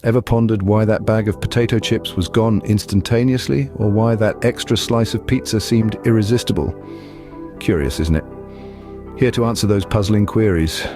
Ever pondered why that bag of potato chips was gone instantaneously, or why that extra slice of pizza seemed irresistible? Curious, isn't it? Here to answer those puzzling queries.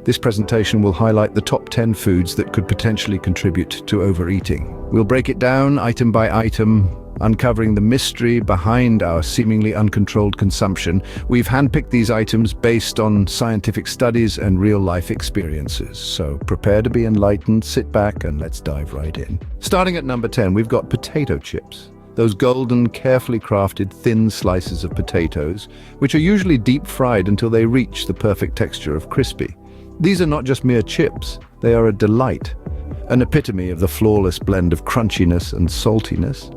This presentation will highlight the top 10 foods that could potentially contribute to overeating. We'll break it down item by item, uncovering the mystery behind our seemingly uncontrolled consumption. We've handpicked these items based on scientific studies and real-life experiences. So prepare to be enlightened, sit back, and let's dive right in. Starting at number 10, we've got potato chips. Those golden, carefully crafted, thin slices of potatoes, which are usually deep-fried until they reach the perfect texture of crispy. These are not just mere chips, they are a delight, an epitome of the flawless blend of crunchiness and saltiness.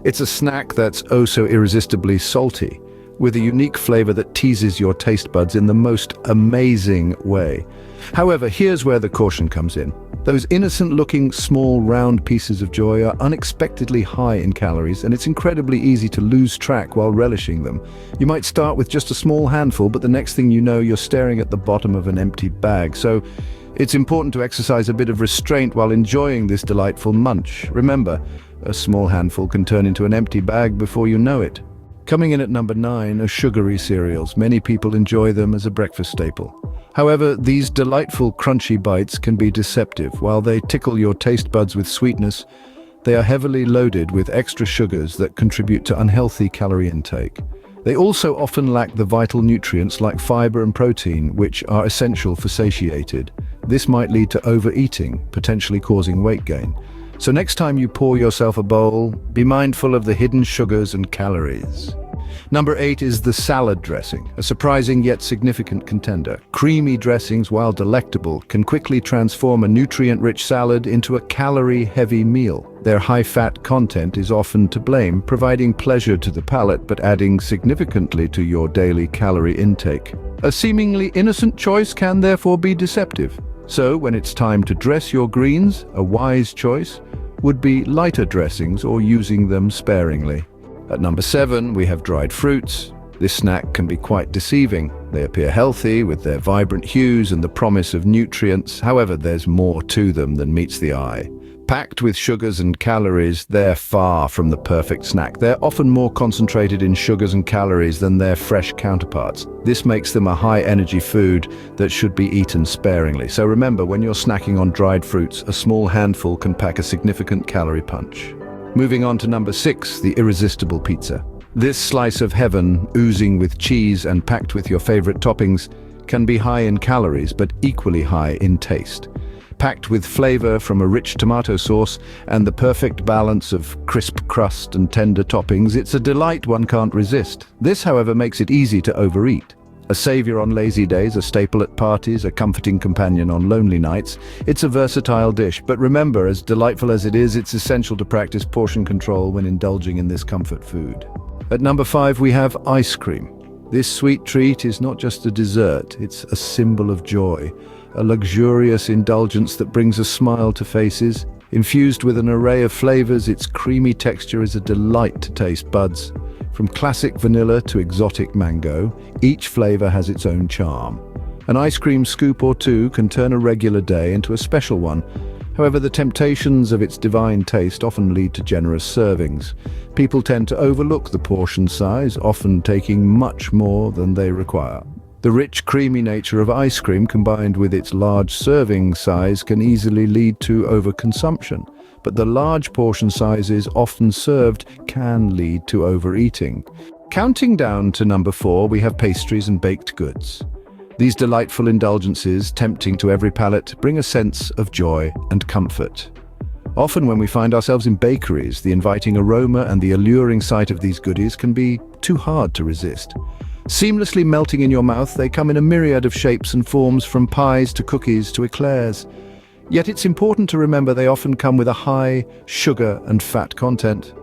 It's a snack that's oh so irresistibly salty, with a unique flavor that teases your taste buds in the most amazing way. However, here's where the caution comes in. Those innocent-looking, small, round pieces of joy are unexpectedly high in calories, and it's incredibly easy to lose track while relishing them. You might start with just a small handful, but the next thing you know, you're staring at the bottom of an empty bag. So it's important to exercise a bit of restraint while enjoying this delightful munch. Remember, a small handful can turn into an empty bag before you know it. Coming in at number 9 are sugary cereals. Many people enjoy them as a breakfast staple. However, these delightful crunchy bites can be deceptive. While they tickle your taste buds with sweetness, they are heavily loaded with extra sugars that contribute to unhealthy calorie intake. They also often lack the vital nutrients like fiber and protein, which are essential for satiety. This might lead to overeating, potentially causing weight gain. So next time you pour yourself a bowl, be mindful of the hidden sugars and calories. Number 8 is the salad dressing, a surprising yet significant contender. Creamy dressings, while delectable, can quickly transform a nutrient-rich salad into a calorie-heavy meal. Their high-fat content is often to blame, providing pleasure to the palate but adding significantly to your daily calorie intake. A seemingly innocent choice can therefore be deceptive. So when it's time to dress your greens, a wise choice would be lighter dressings or using them sparingly. At number 7, we have dried fruits. This snack can be quite deceiving. They appear healthy with their vibrant hues and the promise of nutrients. However, there's more to them than meets the eye. Packed with sugars and calories, they're far from the perfect snack. They're often more concentrated in sugars and calories than their fresh counterparts. This makes them a high-energy food that should be eaten sparingly. So remember, when you're snacking on dried fruits, a small handful can pack a significant calorie punch. Moving on to number 6, the irresistible pizza. This slice of heaven, oozing with cheese and packed with your favorite toppings, can be high in calories but equally high in taste. Packed with flavor from a rich tomato sauce and the perfect balance of crisp crust and tender toppings, it's a delight one can't resist. This, however, makes it easy to overeat. A savior on lazy days, a staple at parties, a comforting companion on lonely nights, it's a versatile dish. But remember, as delightful as it is, it's essential to practice portion control when indulging in this comfort food. At number 5, we have ice cream. This sweet treat is not just a dessert, it's a symbol of joy. A luxurious indulgence that brings a smile to faces. Infused with an array of flavors, its creamy texture is a delight to taste buds. From classic vanilla to exotic mango, each flavor has its own charm. An ice cream scoop or two can turn a regular day into a special one. However, the temptations of its divine taste often lead to generous servings. People tend to overlook the portion size, often taking much more than they require. The rich, creamy nature of ice cream combined with its large serving size can easily lead to overconsumption. But the large portion sizes often served can lead to overeating. Counting down to number 4, we have pastries and baked goods. These delightful indulgences, tempting to every palate, bring a sense of joy and comfort. Often when we find ourselves in bakeries, the inviting aroma and the alluring sight of these goodies can be too hard to resist. Seamlessly melting in your mouth, they come in a myriad of shapes and forms, from pies to cookies to eclairs. Yet it's important to remember they often come with a high sugar and fat content.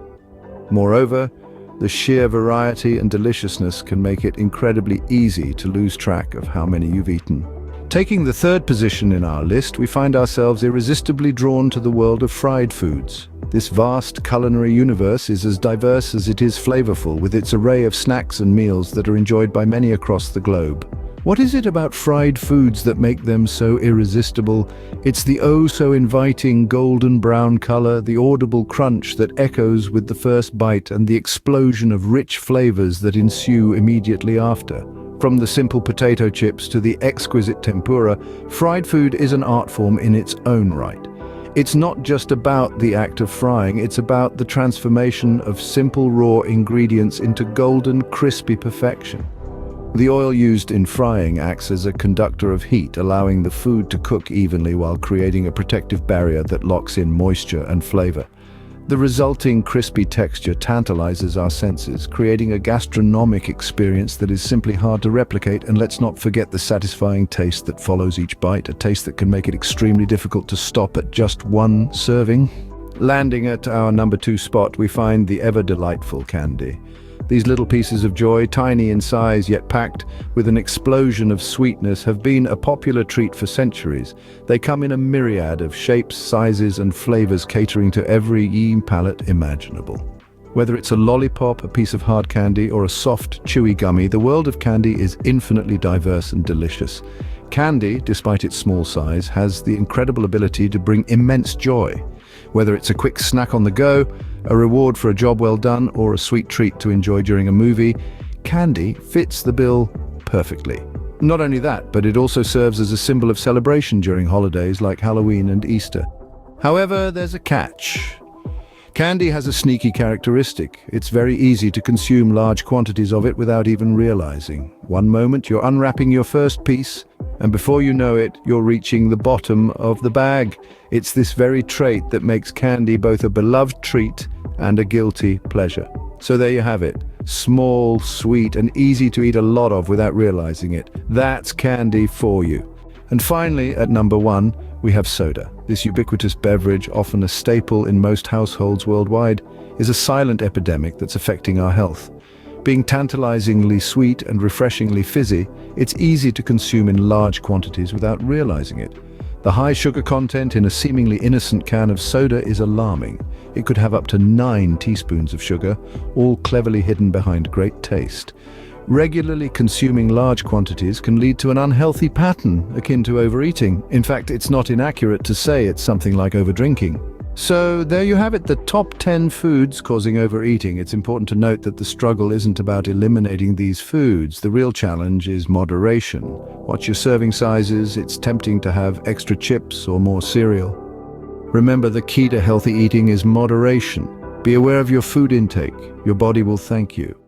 Moreover, the sheer variety and deliciousness can make it incredibly easy to lose track of how many you've eaten. Taking the 3rd position in our list, we find ourselves irresistibly drawn to the world of fried foods. This vast culinary universe is as diverse as it is flavorful, with its array of snacks and meals that are enjoyed by many across the globe. What is it about fried foods that make them so irresistible? It's the oh-so-inviting golden brown color, the audible crunch that echoes with the first bite, and the explosion of rich flavors that ensue immediately after. From the simple potato chips to the exquisite tempura, fried food is an art form in its own right. It's not just about the act of frying, it's about the transformation of simple raw ingredients into golden, crispy perfection. The oil used in frying acts as a conductor of heat, allowing the food to cook evenly while creating a protective barrier that locks in moisture and flavor. The resulting crispy texture tantalizes our senses, creating a gastronomic experience that is simply hard to replicate. And let's not forget the satisfying taste that follows each bite, a taste that can make it extremely difficult to stop at just one serving. Landing at our number 2 spot, we find the ever-delightful candy. These little pieces of joy, tiny in size yet packed with an explosion of sweetness, have been a popular treat for centuries. They come in a myriad of shapes, sizes, and flavors, catering to every palate imaginable. Whether it's a lollipop, a piece of hard candy, or a soft, chewy gummy, the world of candy is infinitely diverse and delicious. Candy, despite its small size, has the incredible ability to bring immense joy. Whether it's a quick snack on the go, a reward for a job well done, or a sweet treat to enjoy during a movie, candy fits the bill perfectly. Not only that, but it also serves as a symbol of celebration during holidays like Halloween and Easter. However, there's a catch. Candy has a sneaky characteristic. It's very easy to consume large quantities of it without even realizing. One moment you're unwrapping your first piece, and before you know it, you're reaching the bottom of the bag. It's this very trait that makes candy both a beloved treat and a guilty pleasure. So there you have it. Small, sweet, and easy to eat a lot of without realizing it. That's candy for you. And finally, at number 1, we have soda. This ubiquitous beverage, often a staple in most households worldwide, is a silent epidemic that's affecting our health. Being tantalizingly sweet and refreshingly fizzy, it's easy to consume in large quantities without realizing it. The high sugar content in a seemingly innocent can of soda is alarming. It could have up to 9 teaspoons of sugar, all cleverly hidden behind great taste. Regularly consuming large quantities can lead to an unhealthy pattern akin to overeating. In fact, it's not inaccurate to say it's something like overdrinking. So there you have it, the top 10 foods causing overeating. It's important to note that the struggle isn't about eliminating these foods. The real challenge is moderation. Watch your serving sizes. It's tempting to have extra chips or more cereal. Remember, the key to healthy eating is moderation. Be aware of your food intake. Your body will thank you.